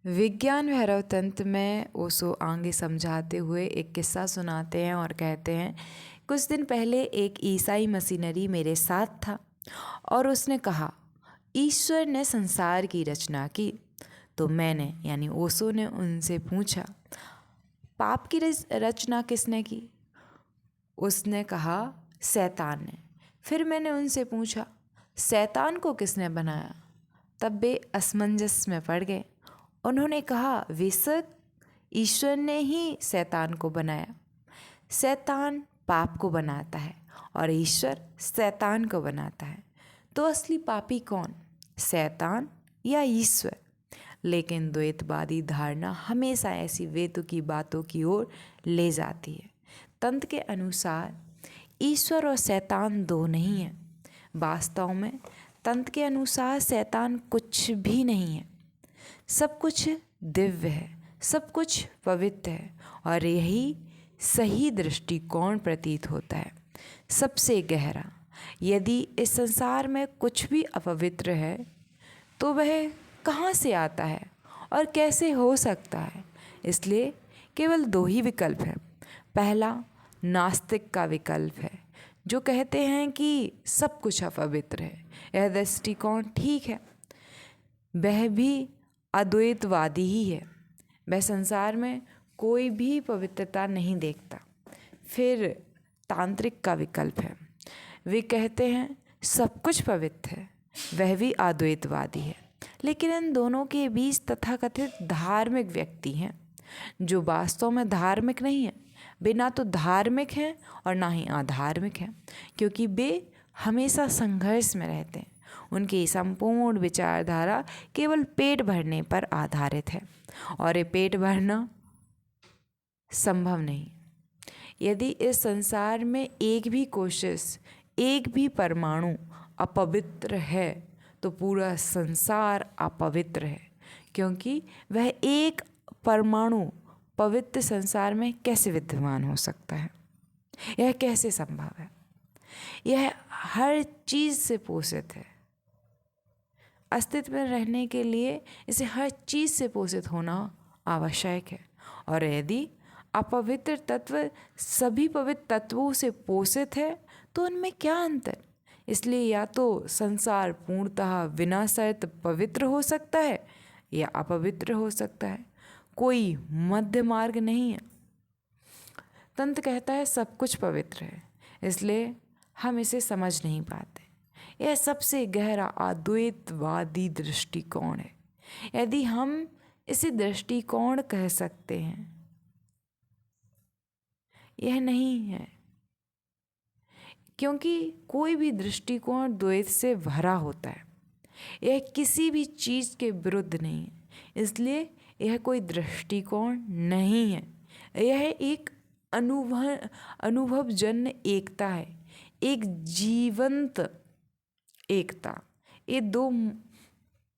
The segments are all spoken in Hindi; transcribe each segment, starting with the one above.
विज्ञान भैरव तंत्र में ओशो आगे समझाते हुए एक किस्सा सुनाते हैं और कहते हैं, कुछ दिन पहले एक ईसाई मशीनरी मेरे साथ था और उसने कहा, ईश्वर ने संसार की रचना की। तो मैंने यानी ओशो ने उनसे पूछा, पाप की रचना किसने की? उसने कहा, शैतान ने। फिर मैंने उनसे पूछा, शैतान को किसने बनाया? तब वे असमंजस में पड़ गए। उन्होंने कहा, बेशक ईश्वर ने ही शैतान को बनाया। शैतान पाप को बनाता है और ईश्वर शैतान को बनाता है। तो असली पापी कौन, शैतान या ईश्वर? लेकिन द्वैतवादी धारणा हमेशा ऐसी वेतुकी बातों की ओर ले जाती है। तंत्र के अनुसार ईश्वर और शैतान दो नहीं हैं। वास्तव में तंत्र के अनुसार शैतान कुछ भी नहीं है। सब कुछ दिव्य है, सब कुछ पवित्र है और यही सही दृष्टिकोण प्रतीत होता है, सबसे गहरा। यदि इस संसार में कुछ भी अपवित्र है तो वह कहाँ से आता है और कैसे हो सकता है? इसलिए केवल दो ही विकल्प हैं। पहला नास्तिक का विकल्प है, जो कहते हैं कि सब कुछ अपवित्र है। यह दृष्टिकोण ठीक है, वह भी अद्वैतवादी ही है। वह संसार में कोई भी पवित्रता नहीं देखता। फिर तांत्रिक का विकल्प है, वे कहते हैं सब कुछ पवित्र है। वह भी अद्वैतवादी है। लेकिन इन दोनों के बीच तथाकथित धार्मिक व्यक्ति हैं, जो वास्तव में धार्मिक नहीं है। वे ना तो धार्मिक हैं और ना ही अधार्मिक हैं, क्योंकि वे हमेशा संघर्ष में रहते हैं। उनकी संपूर्ण विचारधारा केवल पेट भरने पर आधारित है और ये पेट भरना संभव नहीं। यदि इस संसार में एक भी कोशिश, एक भी परमाणु अपवित्र है तो पूरा संसार अपवित्र है, क्योंकि वह एक परमाणु पवित्र संसार में कैसे विद्यमान हो सकता है? यह कैसे संभव है? यह हर चीज़ से पोषित है। अस्तित्व में रहने के लिए इसे हर चीज़ से पोषित होना आवश्यक है। और यदि अपवित्र तत्व सभी पवित्र तत्वों से पोषित है तो उनमें क्या अंतर? इसलिए या तो संसार पूर्णतः बिना शर्त पवित्र हो सकता है या अपवित्र हो सकता है, कोई मध्य मार्ग नहीं है। तंत्र कहता है सब कुछ पवित्र है, इसलिए हम इसे समझ नहीं पाते। यह सबसे गहरा अद्वैतवादी दृष्टिकोण है, यदि हम इसे दृष्टिकोण कह सकते हैं। यह नहीं है, क्योंकि कोई भी दृष्टिकोण द्वैत से भरा होता है। यह किसी भी चीज़ के विरुद्ध नहीं है, इसलिए यह कोई दृष्टिकोण नहीं है। यह एक अनुभवजन्य एकता है, एक जीवंत एकता। ये दो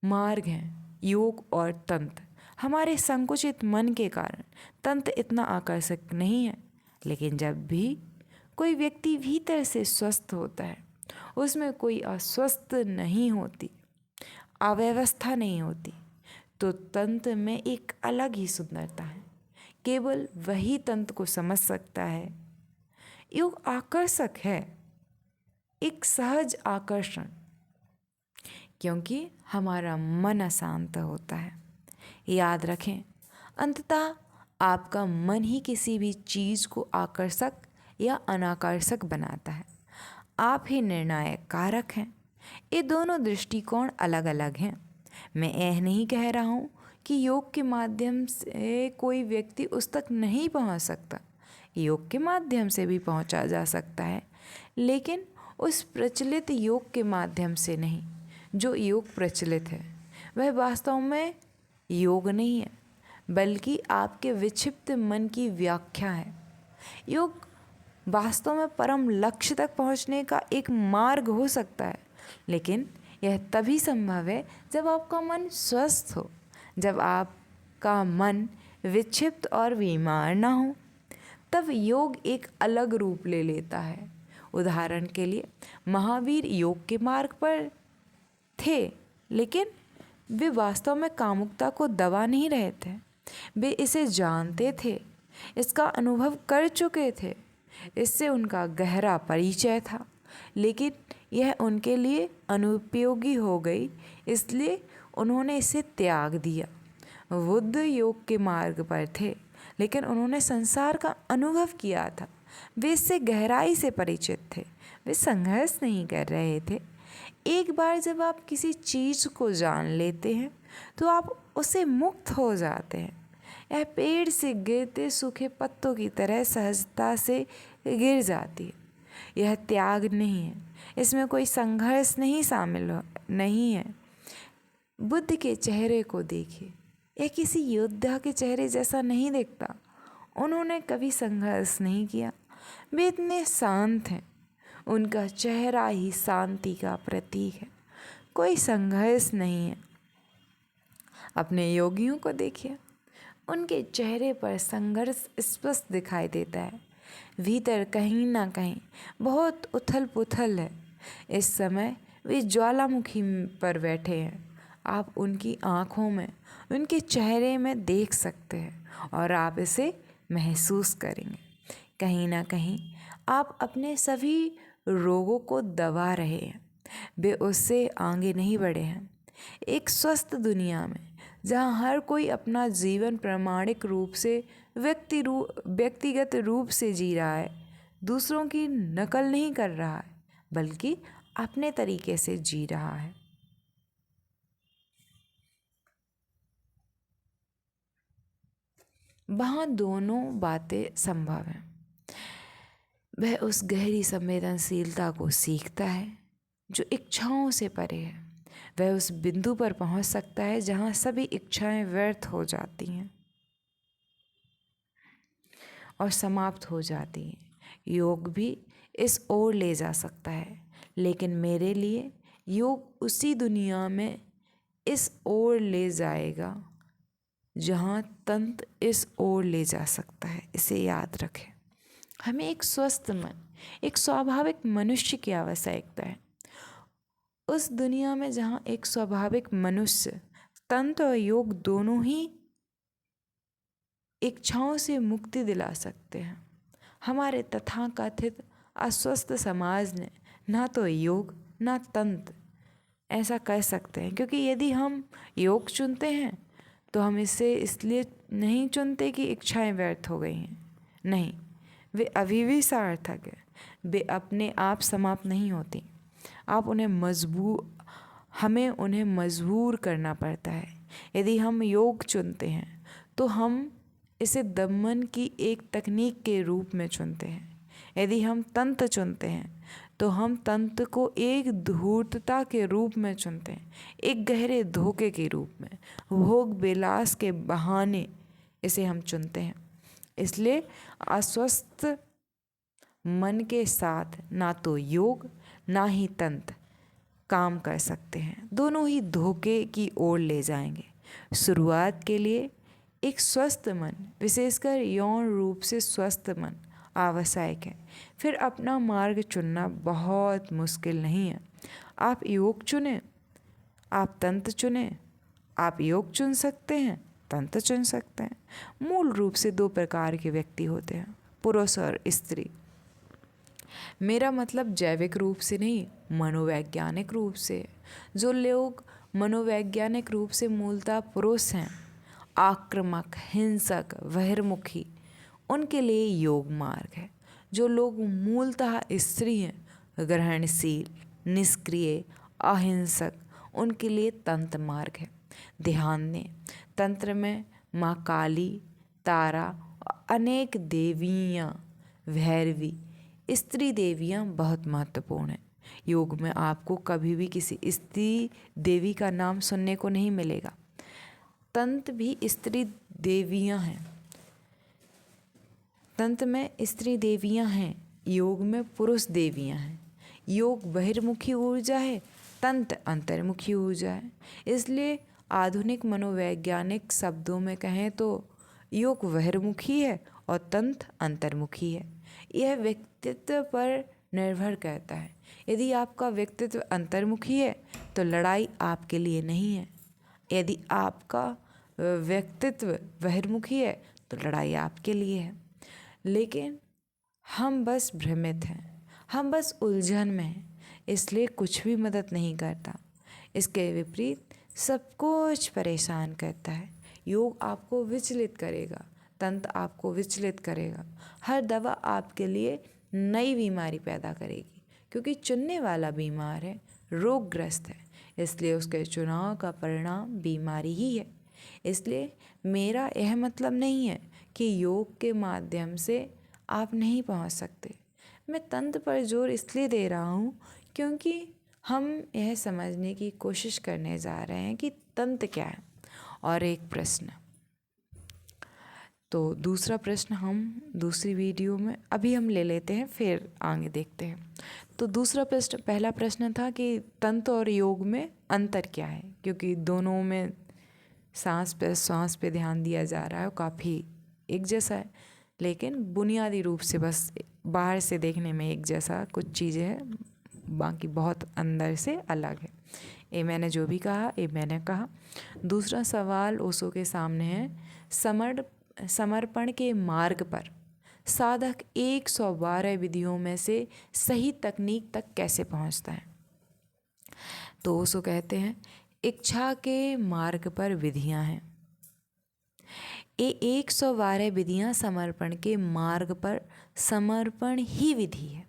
मार्ग हैं, योग और तंत्र। हमारे संकुचित मन के कारण तंत्र इतना आकर्षक नहीं है, लेकिन जब भी कोई व्यक्ति भीतर से स्वस्थ होता है, उसमें कोई अस्वस्थ नहीं होती, अव्यवस्था नहीं होती, तो तंत्र में एक अलग ही सुंदरता है। केवल वही तंत्र को समझ सकता है। योग आकर्षक है, एक सहज आकर्षण, क्योंकि हमारा मन अशांत होता है। याद रखें, अंततः आपका मन ही किसी भी चीज़ को आकर्षक या अनाकर्षक बनाता है। आप ही निर्णायक कारक हैं। ये दोनों दृष्टिकोण अलग अलग हैं। मैं यह नहीं कह रहा हूँ कि योग के माध्यम से कोई व्यक्ति उस तक नहीं पहुँच सकता। योग के माध्यम से भी पहुँचा जा सकता है, लेकिन उस प्रचलित योग के माध्यम से नहीं। जो योग प्रचलित है वह वास्तव में योग नहीं है, बल्कि आपके विक्षिप्त मन की व्याख्या है। योग वास्तव में परम लक्ष्य तक पहुंचने का एक मार्ग हो सकता है, लेकिन यह तभी संभव है जब आपका मन स्वस्थ हो, जब आपका मन विक्षिप्त और बीमार ना हो। तब योग एक अलग रूप ले लेता है। उदाहरण के लिए, महावीर योग के मार्ग पर थे, लेकिन वे वास्तव में कामुकता को दबा नहीं रहे थे, वे इसे जानते थे, इसका अनुभव कर चुके थे, इससे उनका गहरा परिचय था। लेकिन यह उनके लिए अनुपयोगी हो गई, इसलिए उन्होंने इसे त्याग दिया। बुद्ध योग के मार्ग पर थे, लेकिन उन्होंने संसार का अनुभव किया था। वे इससे गहराई से परिचित थे, वे संघर्ष नहीं कर रहे थे। एक बार जब आप किसी चीज़ को जान लेते हैं तो आप उससे मुक्त हो जाते हैं। यह पेड़ से गिरते सूखे पत्तों की तरह सहजता से गिर जाती है। यह त्याग नहीं है, इसमें कोई संघर्ष नहीं है। बुद्ध के चेहरे को देखिए, यह किसी योद्धा के चेहरे जैसा नहीं दिखता। उन्होंने कभी संघर्ष नहीं किया, वे इतने शांत हैं। उनका चेहरा ही शांति का प्रतीक है, कोई संघर्ष नहीं है। अपने योगियों को देखिए, उनके चेहरे पर संघर्ष स्पष्ट दिखाई देता है। भीतर कहीं ना कहीं बहुत उथल पुथल है। इस समय वे ज्वालामुखी पर बैठे हैं। आप उनकी आँखों में, उनके चेहरे में देख सकते हैं और आप इसे महसूस करेंगे। कहीं ना कहीं आप अपने सभी रोगों को दबा रहे हैं, वे उससे आगे नहीं बढ़े हैं। एक स्वस्थ दुनिया में जहाँ हर कोई अपना जीवन प्रामाणिक रूप से व्यक्तिगत रूप से जी रहा है, दूसरों की नकल नहीं कर रहा है, बल्कि अपने तरीके से जी रहा है। वहाँ दोनों बातें संभव हैं। वह उस गहरी संवेदनशीलता को सीखता है जो इच्छाओं से परे है। वह उस बिंदु पर पहुंच सकता है जहां सभी इच्छाएं व्यर्थ हो जाती हैं और समाप्त हो जाती हैं। योग भी इस ओर ले जा सकता है, लेकिन मेरे लिए योग उसी दुनिया में इस ओर ले जाएगा जहाँ तंत्र इस ओर ले जा सकता है। इसे याद रखें। हमें एक स्वस्थ मन, एक स्वाभाविक मनुष्य की आवश्यकता है। उस दुनिया में जहाँ एक स्वाभाविक मनुष्य तंत्र और योग दोनों ही इच्छाओं से मुक्ति दिला सकते हैं। हमारे तथाकथित अस्वस्थ समाज ने ना तो योग ना तंत्र ऐसा कर सकते हैं, क्योंकि यदि हम योग चुनते हैं तो हम इसे इसलिए नहीं चुनते कि इच्छाएं व्यर्थ हो गई हैं। नहीं, वे अभी भी सार्थक है, वे अपने आप समाप्त नहीं होती। हमें उन्हें मजबूर करना पड़ता है। यदि हम योग चुनते हैं तो हम इसे दमन की एक तकनीक के रूप में चुनते हैं। यदि हम तंत्र चुनते हैं तो हम तंत्र को एक धूर्तता के रूप में चुनते हैं, एक गहरे धोखे के रूप में, भोग विलास के बहाने इसे हम चुनते हैं। इसलिए अस्वस्थ मन के साथ ना तो योग ना ही तंत्र काम कर सकते हैं, दोनों ही धोखे की ओर ले जाएंगे। शुरुआत के लिए एक स्वस्थ मन, विशेषकर यौन रूप से स्वस्थ मन आवश्यक है। फिर अपना मार्ग चुनना बहुत मुश्किल नहीं है। आप योग चुनें, आप तंत्र चुनें, आप योग चुन सकते हैं, तंत्र चुन सकते हैं। मूल रूप से दो प्रकार के व्यक्ति होते हैं, पुरुष और स्त्री। मेरा मतलब जैविक रूप से नहीं, मनोवैज्ञानिक रूप से। जो लोग मनोवैज्ञानिक रूप से मूलतः पुरुष हैं, आक्रामक, हिंसक, बहिर्मुखी, उनके लिए योग मार्ग है। जो लोग मूलतः स्त्री हैं, ग्रहणशील, निष्क्रिय, अहिंसक, उनके लिए तंत्र मार्ग है। ध्यान दें, तंत्र में माँ काली, तारा, अनेक देवियाँ, भैरवी, स्त्री देवियाँ बहुत महत्वपूर्ण हैं। योग में आपको कभी भी किसी स्त्री देवी का नाम सुनने को नहीं मिलेगा। तंत्र भी स्त्री देवियाँ हैं, तंत्र में स्त्री देवियाँ हैं, योग में पुरुष देवियाँ हैं। योग बहिर्मुखी ऊर्जा है, तंत्र अंतर्मुखी ऊर्जा है। इसलिए आधुनिक मनोवैज्ञानिक शब्दों में कहें तो योग बहिर्मुखी है और तंत्र अंतर्मुखी है। यह व्यक्तित्व पर निर्भर करता है। यदि आपका व्यक्तित्व अंतर्मुखी है तो लड़ाई आपके लिए नहीं है। यदि आपका व्यक्तित्व बहिर्मुखी है तो लड़ाई आपके लिए है। लेकिन हम बस भ्रमित हैं, हम बस उलझन में हैं, इसलिए कुछ भी मदद नहीं करता। इसके विपरीत सब कुछ परेशान करता है। योग आपको विचलित करेगा, तंत्र आपको विचलित करेगा। हर दवा आपके लिए नई बीमारी पैदा करेगी, क्योंकि चुनने वाला बीमार है, रोगग्रस्त है, इसलिए उसके चुनाव का परिणाम बीमारी ही है। इसलिए मेरा यह मतलब नहीं है कि योग के माध्यम से आप नहीं पहुंच सकते। मैं तंत्र पर जोर इसलिए दे रहा हूँ क्योंकि हम यह समझने की कोशिश करने जा रहे हैं कि तंत्र क्या है। और एक प्रश्न, तो दूसरा प्रश्न हम दूसरी वीडियो में अभी हम ले लेते हैं, फिर आगे देखते हैं। तो दूसरा प्रश्न, पहला प्रश्न था कि तंत्र और योग में अंतर क्या है, क्योंकि दोनों में सांस पे ध्यान दिया जा रहा है, काफ़ी एक जैसा है, लेकिन बुनियादी रूप से बस बाहर से देखने में एक जैसा कुछ चीज़ें हैं, बाकी बहुत अंदर से अलग है। ये मैंने जो भी कहा ये मैंने कहा। दूसरा सवाल ओशो के सामने है, समर्पण के मार्ग पर साधक 112 विधियों में से सही तकनीक तक कैसे पहुंचता है। तो ओशो कहते हैं, इच्छा के मार्ग पर विधियां हैं। ये 112 विधियां समर्पण के मार्ग पर समर्पण ही विधि है,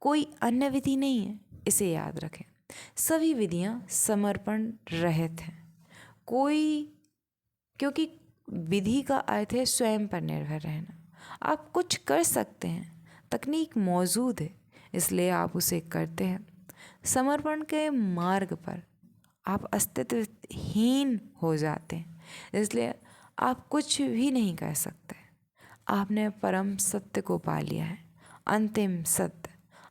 कोई अन्य विधि नहीं है, इसे याद रखें। सभी विधियां समर्पण रहित हैं, क्योंकि विधि का अर्थ है स्वयं पर निर्भर रहना। आप कुछ कर सकते हैं, तकनीक मौजूद है, इसलिए आप उसे करते हैं। समर्पण के मार्ग पर आप अस्तित्वहीन हो जाते हैं, इसलिए आप कुछ भी नहीं कर सकते। आपने परम सत्य को पा लिया है, अंतिम सत्य,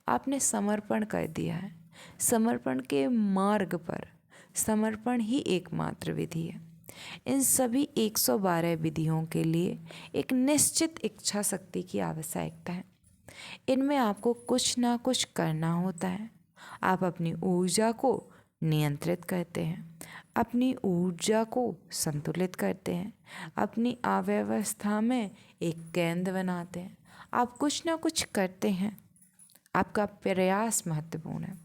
आपने समर्पण कर दिया है। समर्पण के मार्ग पर समर्पण ही एकमात्र विधि है। इन सभी 112 विधियों के लिए एक निश्चित इच्छा शक्ति की आवश्यकता है। इनमें आपको कुछ ना कुछ करना होता है। आप अपनी ऊर्जा को नियंत्रित करते हैं, अपनी ऊर्जा को संतुलित करते हैं, अपनी अव्यवस्था में एक केंद्र बनाते हैं। आप कुछ ना कुछ करते हैं। आपका प्रयास महत्वपूर्ण है,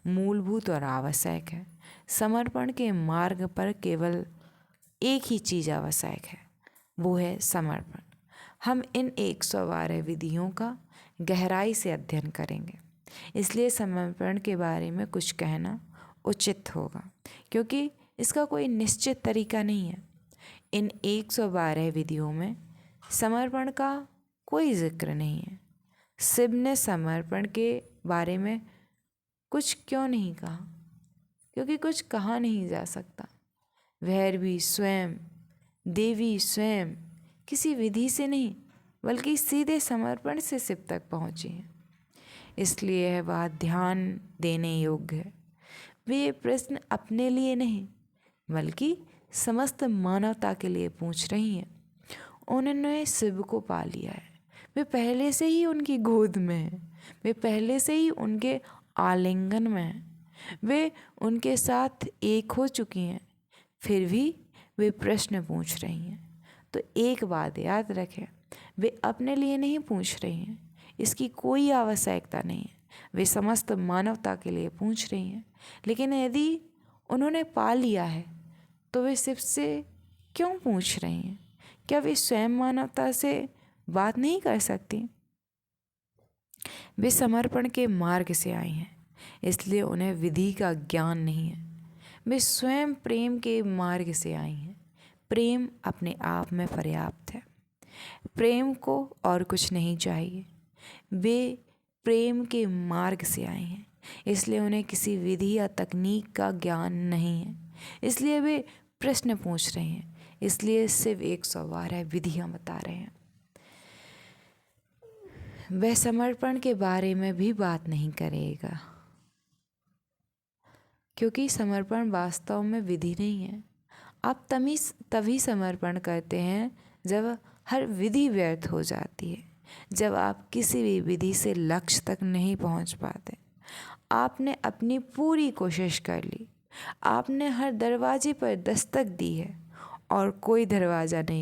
मूलभूत और आवश्यक है। समर्पण के मार्ग पर केवल एक ही चीज़ आवश्यक है, वो है समर्पण। हम इन 112 विधियों का गहराई से अध्ययन करेंगे, इसलिए समर्पण के बारे में कुछ कहना उचित होगा, क्योंकि इसका कोई निश्चित तरीका नहीं है। इन 112 विधियों में समर्पण का कोई जिक्र नहीं है। शिव ने समर्पण के बारे में कुछ क्यों नहीं कहा, क्योंकि कुछ कहा नहीं जा सकता। भैरवी स्वयं, देवी स्वयं किसी विधि से नहीं बल्कि सीधे समर्पण से शिव तक पहुँची हैं, इसलिए यह बात ध्यान देने योग्य है। वे ये प्रश्न अपने लिए नहीं बल्कि समस्त मानवता के लिए पूछ रही हैं। उन्होंने शिव को पा लिया है, वे पहले से ही उनकी गोद में हैं, वे पहले से ही उनके आलिंगन में हैं, वे उनके साथ एक हो चुकी हैं, फिर भी वे प्रश्न पूछ रही हैं। तो एक बात याद रखें, वे अपने लिए नहीं पूछ रही हैं, इसकी कोई आवश्यकता नहीं है। वे समस्त मानवता के लिए पूछ रही हैं। लेकिन यदि उन्होंने पा लिया है तो वे शिव से क्यों पूछ रही हैं? क्या वे स्वयं मानवता से बात नहीं कर सकती? वे समर्पण के मार्ग से आई हैं, इसलिए उन्हें विधि का ज्ञान नहीं है। वे स्वयं प्रेम के मार्ग से आई हैं। प्रेम अपने आप में पर्याप्त है, प्रेम को और कुछ नहीं चाहिए। वे प्रेम के मार्ग से आई हैं, इसलिए उन्हें किसी विधि या तकनीक का ज्ञान नहीं है, इसलिए वे प्रश्न पूछ रहे हैं। इसलिए सिर्फ 112 विधियाँ बता रहे हैं। वह समर्पण के बारे में भी बात नहीं करेगा, क्योंकि समर्पण वास्तव में विधि नहीं है। आप तभी समर्पण करते हैं जब हर विधि व्यर्थ हो जाती है, जब आप किसी भी विधि से लक्ष्य तक नहीं पहुंच पाते। आपने अपनी पूरी कोशिश कर ली, आपने हर दरवाजे पर दस्तक दी है और कोई दरवाज़ा नहीं